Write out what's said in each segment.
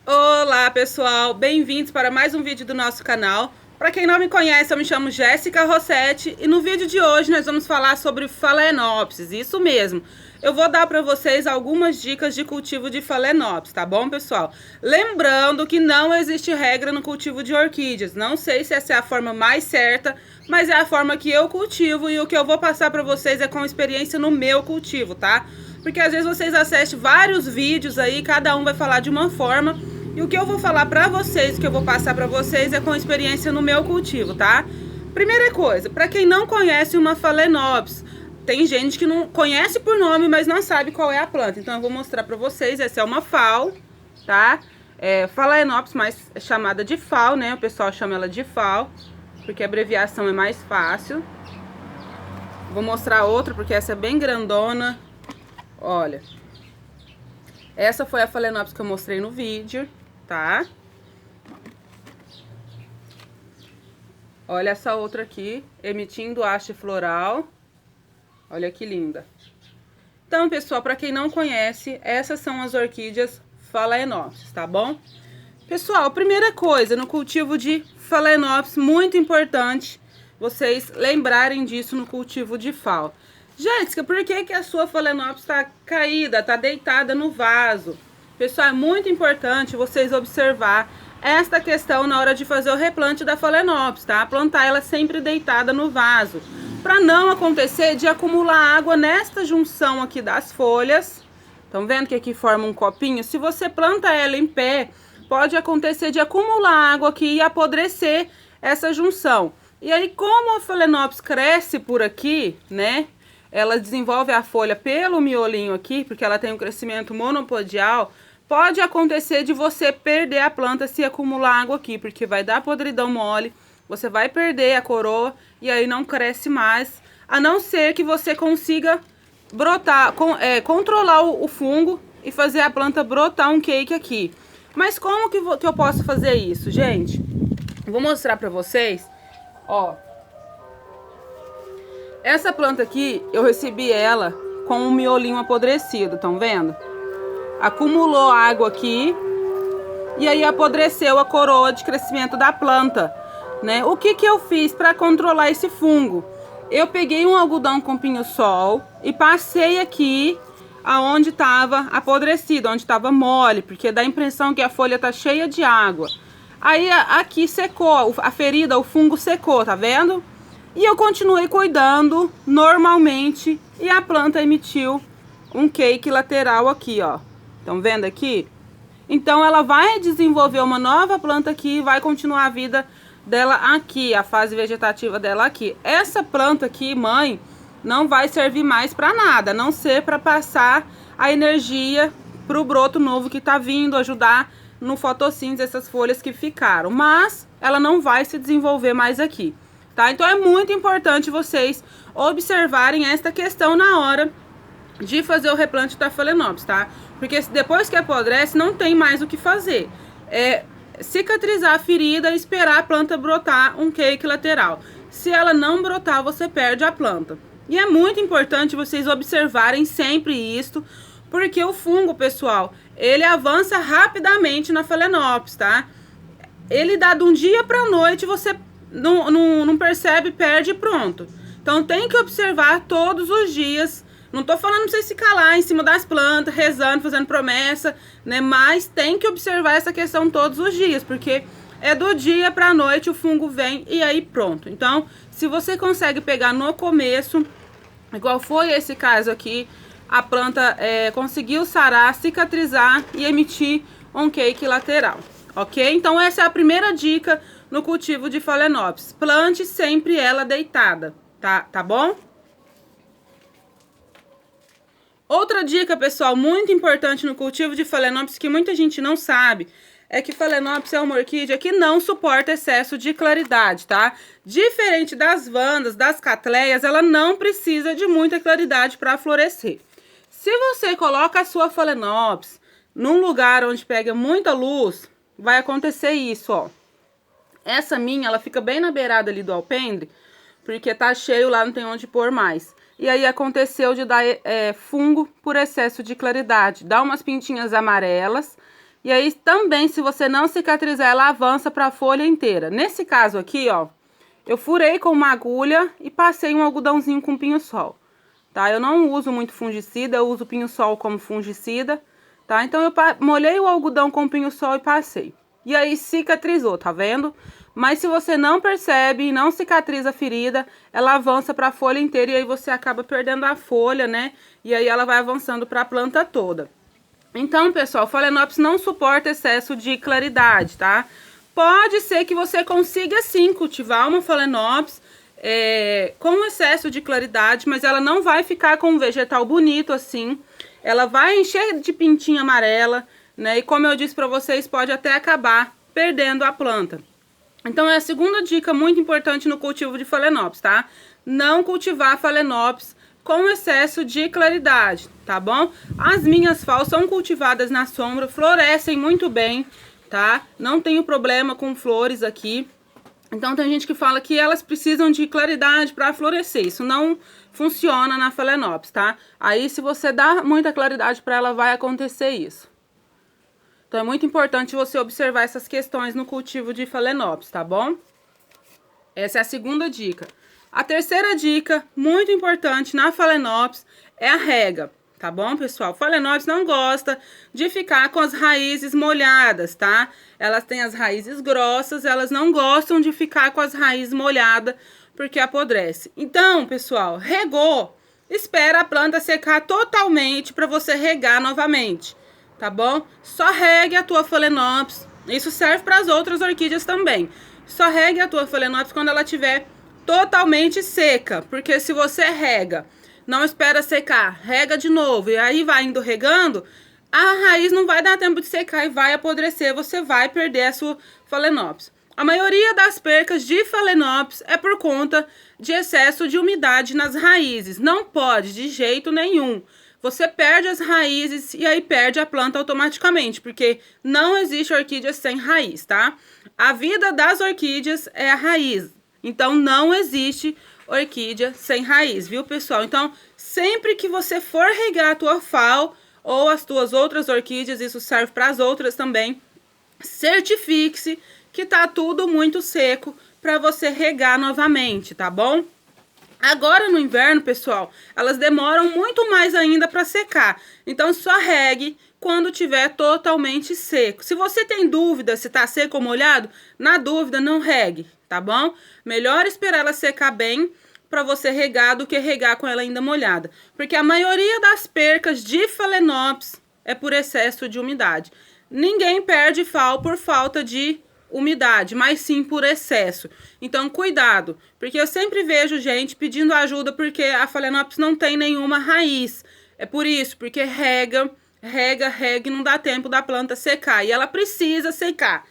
Olá pessoal, bem-vindos para mais um vídeo do nosso canal. Para quem não me conhece, eu me chamo Jéssica Rossetti e no vídeo de hoje nós vamos falar sobre Phalaenopsis, isso mesmo. Eu vou dar para vocês algumas dicas de cultivo de Phalaenopsis, tá bom pessoal? Lembrando que não existe regra no cultivo de orquídeas, não sei se essa é a forma mais certa, mas é a forma que eu cultivo e o que eu vou passar para vocês é com experiência no meu cultivo, tá? Porque às vezes vocês assistem vários vídeos aí, cada um vai falar de uma forma. E o que eu vou falar pra vocês, o que eu vou passar pra vocês é com experiência no meu cultivo, tá? Primeira coisa, pra quem não conhece uma Phalaenopsis, tem gente que não conhece por nome, mas não sabe qual é a planta. Então eu vou mostrar pra vocês, essa é uma Phal, tá? Phalaenopsis, mas é chamada de Phal, né? O pessoal chama ela de Phal, porque a abreviação é mais fácil. Vou mostrar outra, porque essa é bem grandona. Olha. Essa foi a Phalaenopsis que eu mostrei no vídeo, tá? Olha essa outra aqui, emitindo haste floral. Olha que linda. Então, pessoal, para quem não conhece, essas são as orquídeas Phalaenopsis, tá bom? Pessoal, primeira coisa, no cultivo de Phalaenopsis, muito importante vocês lembrarem disso no cultivo de Phal. Jéssica, por que a sua Phalaenopsis está caída, está deitada no vaso? Pessoal, é muito importante vocês observar esta questão na hora de fazer o replante da Phalaenopsis, tá? Plantar ela sempre deitada no vaso, para não acontecer de acumular água nesta junção aqui das folhas. Estão vendo que aqui forma um copinho? Se você planta ela em pé, pode acontecer de acumular água aqui e apodrecer essa junção. E aí, como a Phalaenopsis cresce por aqui, né? Ela desenvolve a folha pelo miolinho aqui, porque ela tem um crescimento monopodial. Pode acontecer de você perder a planta se acumular água aqui, porque vai dar podridão mole, você vai perder a coroa e aí não cresce mais, a não ser que você consiga brotar, controlar o fungo e fazer a planta brotar um cake aqui. Mas como que eu posso fazer isso, gente? Vou mostrar pra vocês, ó. Essa planta aqui, eu recebi ela com um miolinho apodrecido, estão vendo? Acumulou água aqui e aí apodreceu a coroa de crescimento da planta, né? O que eu fiz para controlar esse fungo? Eu peguei um algodão com pinho-sol e passei aqui aonde estava apodrecido, onde estava mole, porque dá a impressão que a folha tá cheia de água. Aí aqui secou, a ferida, o fungo secou, tá vendo? E eu continuei cuidando normalmente e a planta emitiu um cake lateral aqui, ó. Estão vendo aqui? Então ela vai desenvolver uma nova planta aqui e vai continuar a vida dela aqui, a fase vegetativa dela aqui. Essa planta aqui, mãe, não vai servir mais para nada, a não ser para passar a energia pro broto novo que tá vindo, ajudar no fotossíntese essas folhas que ficaram. Mas ela não vai se desenvolver mais aqui. Tá? Então é muito importante vocês observarem esta questão na hora de fazer o replante da Phalaenopsis, tá? Porque depois que apodrece, não tem mais o que fazer. É cicatrizar a ferida e esperar a planta brotar um cake lateral. Se ela não brotar, você perde a planta. E é muito importante vocês observarem sempre isso, porque o fungo, pessoal, ele avança rapidamente na Phalaenopsis, tá? Ele dá de um dia para noite, você não percebe, perde e pronto. Então tem que observar todos os dias. Não tô falando pra vocês ficar lá em cima das plantas, rezando, fazendo promessa, né? Mas tem que observar essa questão todos os dias, porque é do dia pra noite o fungo vem e aí pronto. Então, se você consegue pegar no começo, igual foi esse caso aqui, a planta conseguiu sarar, cicatrizar e emitir um cake lateral, ok? Então essa é a primeira dica no cultivo de Phalaenopsis. Plante sempre ela deitada, tá bom? Outra dica, pessoal, muito importante no cultivo de Phalaenopsis, que muita gente não sabe, é que Phalaenopsis é uma orquídea que não suporta excesso de claridade, tá? Diferente das vandas, das catleias, ela não precisa de muita claridade para florescer. Se você coloca a sua Phalaenopsis num lugar onde pega muita luz, vai acontecer isso, ó. Essa minha, ela fica bem na beirada ali do alpendre, porque tá cheio lá, não tem onde pôr mais. E aí aconteceu de dar fungo por excesso de claridade. Dá umas pintinhas amarelas E aí também, se você não cicatrizar, ela avança para a folha inteira. Nesse caso aqui, ó, eu furei com uma agulha e passei um algodãozinho com pinho-sol, tá? Eu não uso muito fungicida, eu uso pinho-sol como fungicida, tá? Então eu molhei o algodão com pinho-sol e passei. E aí cicatrizou, tá vendo? Mas se você não percebe e não cicatriza a ferida, ela avança para a folha inteira e aí você acaba perdendo a folha, né? E aí ela vai avançando para a planta toda. Então, pessoal, Phalaenopsis não suporta excesso de claridade, tá? Pode ser que você consiga sim cultivar uma Phalaenopsis com excesso de claridade, mas ela não vai ficar com um vegetal bonito assim. Ela vai encher de pintinha amarela, né? E como eu disse para vocês, pode até acabar perdendo a planta. Então é a segunda dica muito importante no cultivo de Phalaenopsis, tá? Não cultivar Phalaenopsis com excesso de claridade, tá bom? As minhas Phal são cultivadas na sombra, florescem muito bem, tá? Não tenho problema com flores aqui. Então tem gente que fala que elas precisam de claridade para florescer. Isso não funciona na Phalaenopsis, tá? Aí se você dá muita claridade para ela, vai acontecer isso. Então é muito importante você observar essas questões no cultivo de Phalaenopsis, tá bom? Essa é a segunda dica. A terceira dica, muito importante na Phalaenopsis, é a rega, tá bom, pessoal? Phalaenopsis não gosta de ficar com as raízes molhadas, tá? Elas têm as raízes grossas, elas não gostam de ficar com as raízes molhadas, porque apodrece. Então, pessoal, regou, espera a planta secar totalmente para você regar novamente. Tá bom? Só regue a tua Phalaenopsis. Isso serve para as outras orquídeas também. Só regue a tua Phalaenopsis quando ela estiver totalmente seca. Porque se você rega, não espera secar, rega de novo e aí vai indo regando, a raiz não vai dar tempo de secar e vai apodrecer. Você vai perder a sua Phalaenopsis. A maioria das percas de Phalaenopsis é por conta de excesso de umidade nas raízes. Não pode de jeito nenhum. Você perde as raízes e aí perde a planta automaticamente, porque não existe orquídea sem raiz, tá? A vida das orquídeas é a raiz, então não existe orquídea sem raiz, viu, pessoal? Então, sempre que você for regar a tua Phal ou as tuas outras orquídeas, isso serve para as outras também, certifique-se que tá tudo muito seco para você regar novamente, tá bom? Agora no inverno, pessoal, elas demoram muito mais ainda para secar. Então só regue quando tiver totalmente seco. Se você tem dúvida se tá seco ou molhado, na dúvida não regue, tá bom? Melhor esperar ela secar bem para você regar do que regar com ela ainda molhada. Porque a maioria das percas de Phalaenopsis é por excesso de umidade. Ninguém perde Phal por falta de umidade, mas sim por excesso. Então cuidado, porque eu sempre vejo gente pedindo ajuda porque a Phalaenopsis não tem nenhuma raiz. É por isso, porque rega e não dá tempo da planta secar. E ela precisa secar.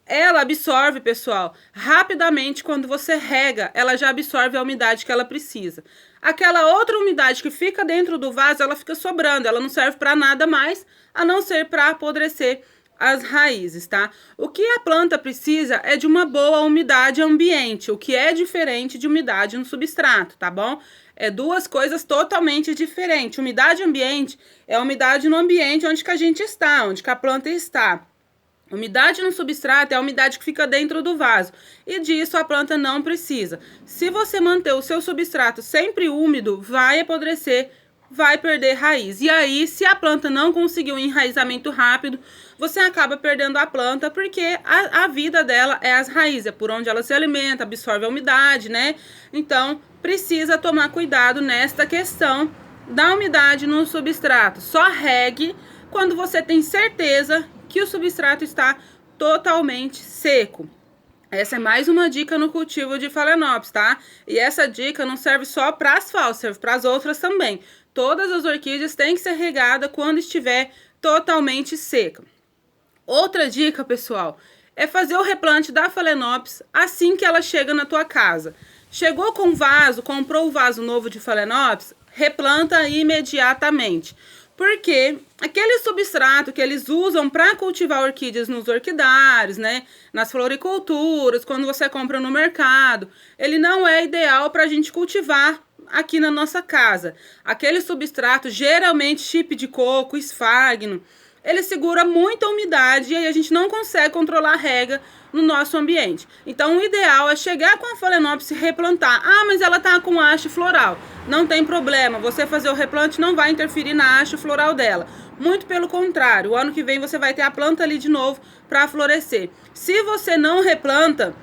Ela absorve, pessoal, rapidamente quando você rega, ela já absorve a umidade que ela precisa. Aquela outra umidade que fica dentro do vaso, ela fica sobrando, ela não serve para nada mais, a não ser para apodrecer as raízes, tá? O que a planta precisa é de uma boa umidade ambiente, o que é diferente de umidade no substrato, tá bom? É duas coisas totalmente diferentes. Umidade ambiente é a umidade no ambiente onde que a gente está, onde que a planta está. Umidade no substrato é a umidade que fica dentro do vaso, e disso a planta não precisa. Se você manter o seu substrato sempre úmido, vai apodrecer, vai perder raiz. E aí, se a planta não conseguir um enraizamento rápido, você acaba perdendo a planta, porque a vida dela é as raízes, é por onde ela se alimenta, absorve a umidade, né? Então, precisa tomar cuidado nesta questão da umidade no substrato. Só regue quando você tem certeza que o substrato está totalmente seco. Essa é mais uma dica no cultivo de Phalaenopsis, tá? E essa dica não serve só para as Phal, serve para as outras também. Todas as orquídeas têm que ser regadas quando estiver totalmente seca. Outra dica, pessoal, é fazer o replante da Phalaenopsis assim que ela chega na tua casa. Chegou com vaso, comprou o vaso novo de Phalaenopsis, replanta imediatamente. Porque aquele substrato que eles usam para cultivar orquídeas nos orquidários, né, nas floriculturas, quando você compra no mercado, ele não é ideal para a gente cultivar aqui na nossa casa. Aquele substrato, geralmente chip de coco, esfagno, ele segura muita umidade e aí a gente não consegue controlar a rega no nosso ambiente. Então o ideal é chegar com a Phalaenopsis e replantar. Ah, mas ela tá com haste floral. Não tem problema, você fazer o replante não vai interferir na haste floral dela. Muito pelo contrário, o ano que vem você vai ter a planta ali de novo para florescer. Se você não replanta,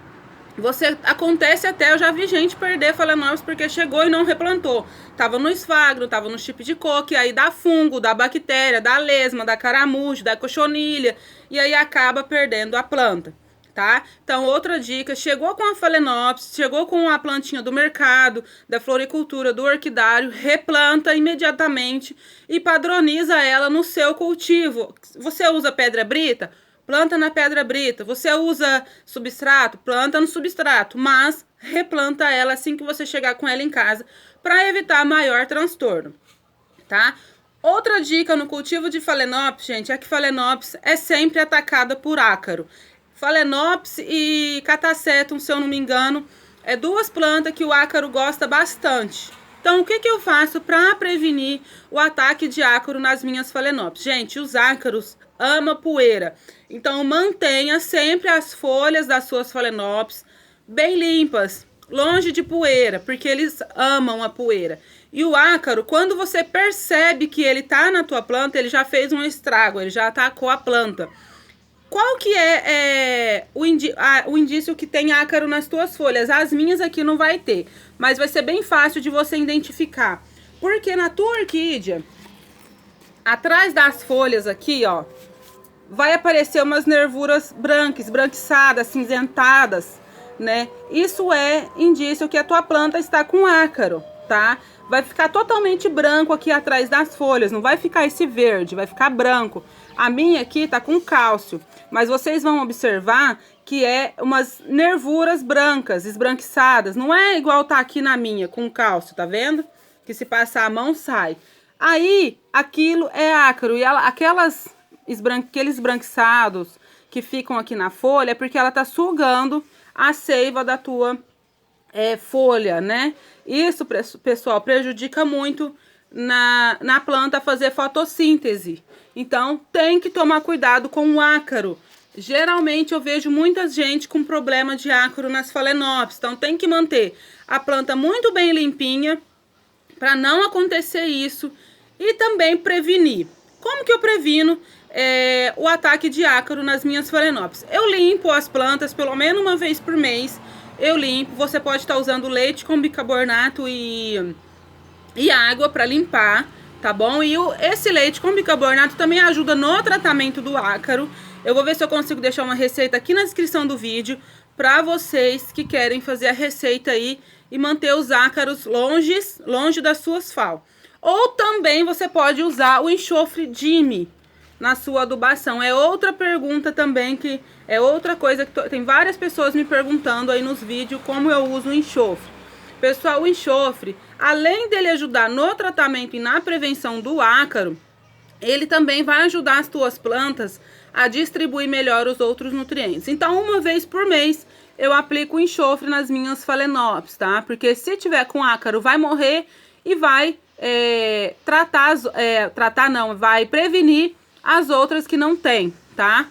acontece até, eu já vi gente perder Phalaenopsis porque chegou e não replantou. Tava no esfagno, tava no chip de coco, e aí dá fungo, dá bactéria, dá lesma, dá caramujo, dá cochonilha, e aí acaba perdendo a planta, tá? Então, outra dica, chegou com a Phalaenopsis, chegou com a plantinha do mercado, da floricultura, do orquidário, replanta imediatamente e padroniza ela no seu cultivo. Você usa pedra brita? Planta na pedra brita. Você usa substrato? Planta no substrato, mas replanta ela assim que você chegar com ela em casa, para evitar maior transtorno, tá? Outra dica no cultivo de Phalaenopsis, gente, é que Phalaenopsis é sempre atacada por ácaro. Phalaenopsis e Catasetum, se eu não me engano, é duas plantas que o ácaro gosta bastante. Então, o que eu faço para prevenir o ataque de ácaro nas minhas Phalaenopsis? Gente, os ácaros amam poeira. Então, mantenha sempre as folhas das suas Phalaenopsis bem limpas, longe de poeira, porque eles amam a poeira. E o ácaro, quando você percebe que ele tá na tua planta, ele já fez um estrago, ele já atacou a planta. Qual que é o indício que tem ácaro nas tuas folhas? As minhas aqui não vai ter, mas vai ser bem fácil de você identificar. Porque na tua orquídea, atrás das folhas aqui, ó, vai aparecer umas nervuras brancas, esbranquiçadas, cinzentadas, né? Isso é indício que a tua planta está com ácaro, tá? Vai ficar totalmente branco aqui atrás das folhas, não vai ficar esse verde, vai ficar branco. A minha aqui tá com cálcio, mas vocês vão observar que é umas nervuras brancas, esbranquiçadas. Não é igual tá aqui na minha, com cálcio, tá vendo? Que se passar a mão, sai. Aí, aquilo é ácaro. E aqueles esbranquiçados que ficam aqui na folha é porque ela tá sugando a seiva da tua folha, né? Isso, pessoal, prejudica muito na planta a fazer fotossíntese. Então, tem que tomar cuidado com o ácaro. Geralmente, eu vejo muita gente com problema de ácaro nas Phalaenopsis. Então, tem que manter a planta muito bem limpinha para não acontecer isso e também prevenir. Como que eu previno o ataque de ácaro nas minhas Phalaenopsis? Eu limpo as plantas pelo menos uma vez por mês. Eu limpo. Você pode estar usando leite com bicarbonato e água para limpar, tá bom? E esse leite com bicarbonato também ajuda no tratamento do ácaro. Eu vou ver se eu consigo deixar uma receita aqui na descrição do vídeo para vocês que querem fazer a receita aí e manter os ácaros longe das suas FAO. Ou também você pode usar o enxofre Jimmy na sua adubação. É outra pergunta também, que é outra coisa que tem várias pessoas me perguntando aí nos vídeos como eu uso o enxofre. Pessoal, o enxofre, além dele ajudar no tratamento e na prevenção do ácaro, ele também vai ajudar as tuas plantas a distribuir melhor os outros nutrientes. Então, uma vez por mês, eu aplico o enxofre nas minhas Phalaenopsis, tá? Porque se tiver com ácaro, vai morrer e vai vai prevenir as outras que não tem, tá?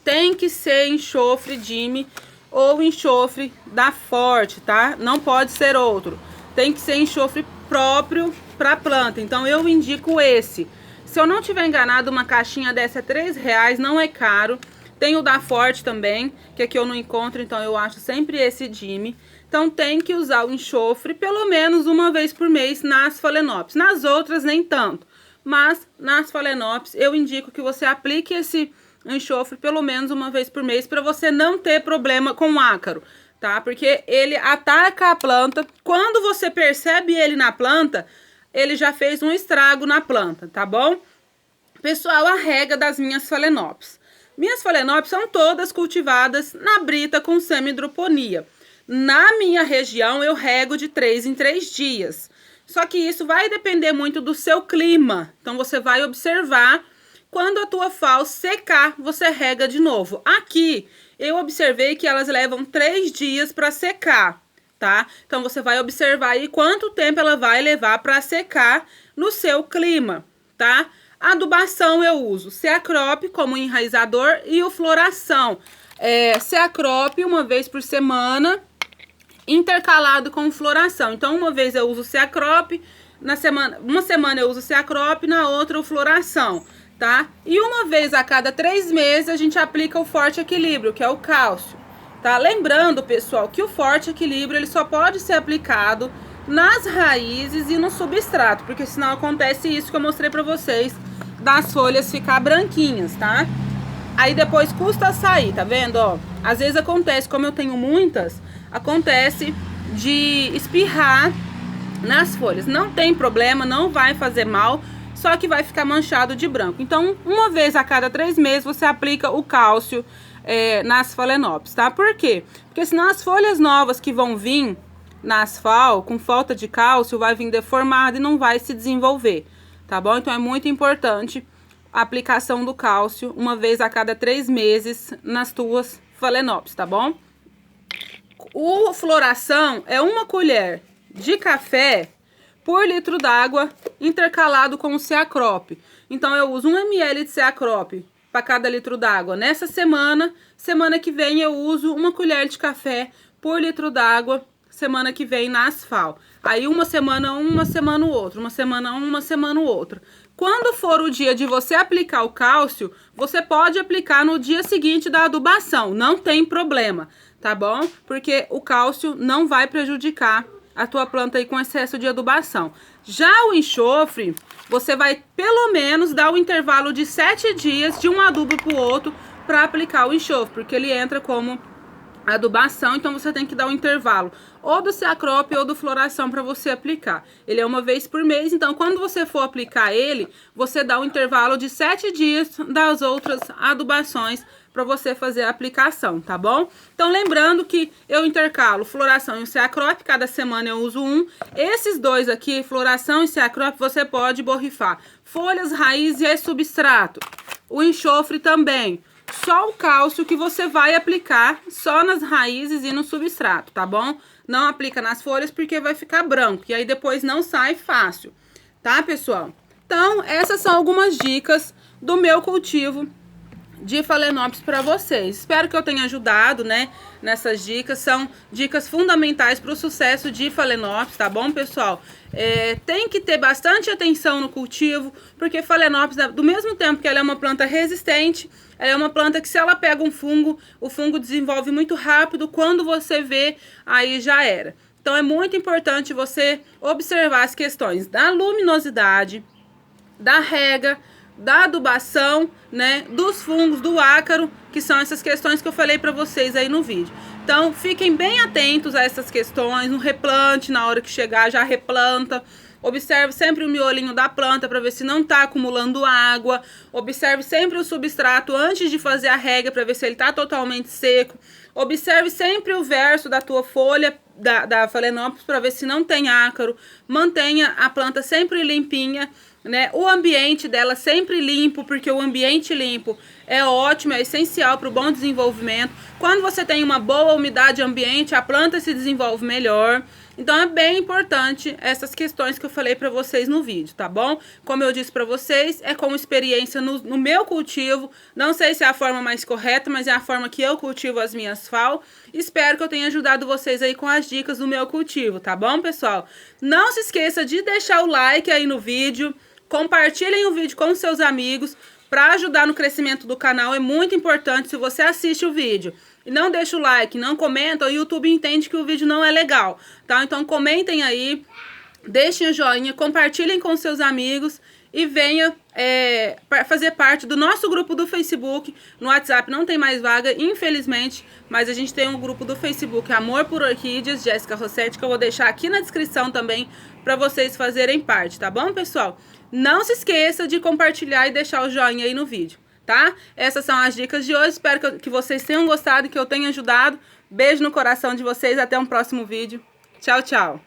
Tem que ser enxofre Jimmy ou enxofre da Forte, tá? Não pode ser outro. Tem que ser enxofre próprio para planta. Então eu indico esse. Se eu não tiver enganado, uma caixinha dessa é R$3, não é caro. Tem o da Forte também, que aqui eu não encontro, então eu acho sempre esse Jimmy. Então tem que usar o enxofre pelo menos uma vez por mês nas Phalaenopsis. Nas outras nem tanto, mas nas Phalaenopsis eu indico que você aplique esse enxofre pelo menos uma vez por mês para você não ter problema com ácaro, tá? Porque ele ataca a planta, quando você percebe ele na planta, ele já fez um estrago na planta, tá bom? Pessoal, a rega das minhas Phalaenopsis. Minhas Phalaenopsis são todas cultivadas na brita com semi-hidroponia. Na minha região, eu rego de 3 em 3 dias. Só que isso vai depender muito do seu clima. Então, você vai observar. Quando a tua FAO secar, você rega de novo. Aqui, eu observei que elas levam 3 dias para secar, tá? Então, você vai observar aí quanto tempo ela vai levar para secar no seu clima, tá? Adubação eu uso Ceacrop como enraizador e o Floração. Ceacrop uma vez por semana, intercalado com Floração. Então, uma vez eu uso Ceacrop, uma semana eu uso Ceacrop, na outra o Floração, tá? E uma vez a cada 3 meses a gente aplica o Forte Equilíbrio, que é o cálcio, tá? Lembrando, pessoal, que o Forte Equilíbrio ele só pode ser aplicado nas raízes e no substrato, porque senão acontece isso que eu mostrei pra vocês, das folhas ficar branquinhas, tá? Aí depois custa sair, tá vendo, ó? Às vezes acontece, como eu tenho muitas, acontece de espirrar nas folhas. Não tem problema, não vai fazer mal, só que vai ficar manchado de branco. Então, uma vez a cada 3 meses, você aplica o cálcio nas Phalaenopsis, tá? Por quê? Porque senão as folhas novas que vão vir na asfal, com falta de cálcio, vai vir deformada e não vai se desenvolver, tá bom? Então, é muito importante a aplicação do cálcio uma vez a cada 3 meses nas tuas Phalaenopsis, tá bom? O Floração é 1 colher de café por litro d'água intercalado com o Ceacrop. Então, eu uso 1 ml de Ceacrop para cada litro d'água nessa semana. Semana que vem eu uso 1 colher de café por litro d'água semana que vem na Asfal. Aí uma semana o outro, uma semana o outro. Quando for o dia de você aplicar o cálcio, você pode aplicar no dia seguinte da adubação, não tem problema, tá bom? Porque o cálcio não vai prejudicar a tua planta aí com excesso de adubação. Já o enxofre, você vai pelo menos dar um intervalo de 7 dias de um adubo para o outro para aplicar o enxofre, porque ele entra como adubação, então você tem que dar um intervalo ou do Ceacrop ou do Floração para você aplicar. Ele é uma vez por mês, então quando você for aplicar ele, você dá um intervalo de 7 dias das outras adubações para você fazer a aplicação, tá bom? Então lembrando que eu intercalo Floração e o Ceacrop, cada semana eu uso um. Esses dois aqui, Floração e Ceacrop, você pode borrifar folhas, raiz e substrato. O enxofre também. Só o cálcio que você vai aplicar só nas raízes e no substrato, tá bom? Não aplica nas folhas porque vai ficar branco e aí depois não sai fácil, tá, pessoal? Então, essas são algumas dicas do meu cultivo de Phalaenopsis para vocês. Espero que eu tenha ajudado, né, nessas dicas. São dicas fundamentais para o sucesso de Phalaenopsis, tá bom, pessoal? Tem que ter bastante atenção no cultivo, porque Phalaenopsis, do mesmo tempo que ela é uma planta resistente, ela é uma planta que se ela pega um fungo, o fungo desenvolve muito rápido, quando você vê, aí já era. Então é muito importante você observar as questões da luminosidade, da rega, da adubação, né, dos fungos, do ácaro, que são essas questões que eu falei para vocês aí no vídeo. Então, fiquem bem atentos a essas questões, no replante, na hora que chegar, já replanta. Observe sempre o miolinho da planta para ver se não está acumulando água. Observe sempre o substrato antes de fazer a rega para ver se ele está totalmente seco. Observe sempre o verso da tua folha da Phalaenopsis para ver se não tem ácaro. Mantenha a planta sempre limpinha, né? O ambiente dela sempre limpo, porque o ambiente limpo é ótimo, é essencial para o bom desenvolvimento. Quando você tem uma boa umidade ambiente, a planta se desenvolve melhor. Então é bem importante essas questões que eu falei para vocês no vídeo, tá bom? Como eu disse para vocês, é com experiência no meu cultivo. Não sei se é a forma mais correta, mas é a forma que eu cultivo as minhas FAO. Espero que eu tenha ajudado vocês aí com as dicas do meu cultivo, tá bom, pessoal? Não se esqueça de deixar o like aí no vídeo. Compartilhem o vídeo com seus amigos para ajudar no crescimento do canal. É muito importante se você assiste o vídeo e não deixa o like, não comenta, o YouTube entende que o vídeo não é legal, tá? Então comentem aí, deixem o joinha, compartilhem com seus amigos e venha fazer parte do nosso grupo do Facebook. No WhatsApp não tem mais vaga, infelizmente, mas a gente tem um grupo do Facebook Amor por Orquídeas, Jéssica Rossetti, que eu vou deixar aqui na descrição também para vocês fazerem parte, tá bom, pessoal? Não se esqueça de compartilhar e deixar o joinha aí no vídeo, tá? Essas são as dicas de hoje, espero que vocês tenham gostado e que eu tenha ajudado. Beijo no coração de vocês, até um próximo vídeo. Tchau, tchau!